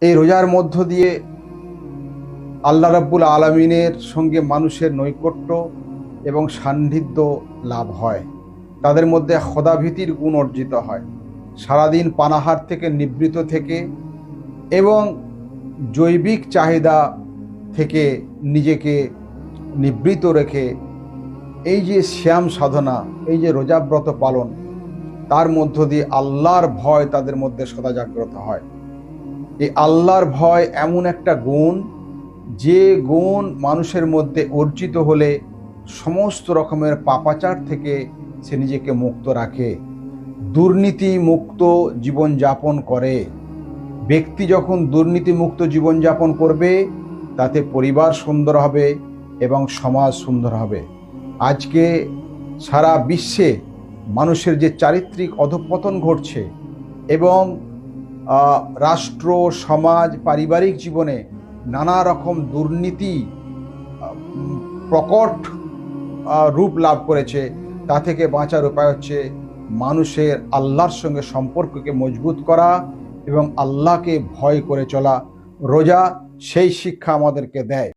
এই রোজার মধ্য দিয়ে আল্লাহ রাব্বুল আলামিনের সঙ্গে মানুষের নৈকট্য এবং সান্নিধ্য লাভ হয়। তাদের মধ্যে খোদাভীতির গুণ অর্জিত হয়। সারাদিন পানাহার থেকে নিবৃত থেকে এবং জৈবিক চাহিদা থেকে নিজেকে নিবৃত রেখে এই যে শ্যাম সাধনা, এই যে রোজাব্রত পালন, তার মধ্য দিয়ে আল্লাহর ভয় তাদের মধ্যে সদা জাগ্রত হয়। এই আল্লাহর ভয় এমন একটা গুণ, যে গুণ মানুষের মধ্যে অর্জিত হলে সমস্ত রকমের পাপাচার থেকে সে নিজেকে মুক্ত রাখে, দুর্নীতি মুক্ত জীবনযাপন করে। ব্যক্তি যখন দুর্নীতি মুক্ত জীবনযাপন করবে, তাতে পরিবার সুন্দর হবে এবং সমাজ সুন্দর হবে। আজকে সারা বিশ্বে মানুষের যে চারিত্রিক অধঃপতন ঘটছে এবং রাষ্ট্র, সমাজ, পারিবারিক জীবনে নানা রকম দুর্নীতি প্রকট রূপ লাভ করেছে, তা থেকে বাঁচার উপায় হচ্ছে মানুষের আল্লাহর সঙ্গে সম্পর্ককে মজবুত করা এবং আল্লাহকে ভয় করে চলা। রোজা সেই শিক্ষা আমাদেরকে দেয়।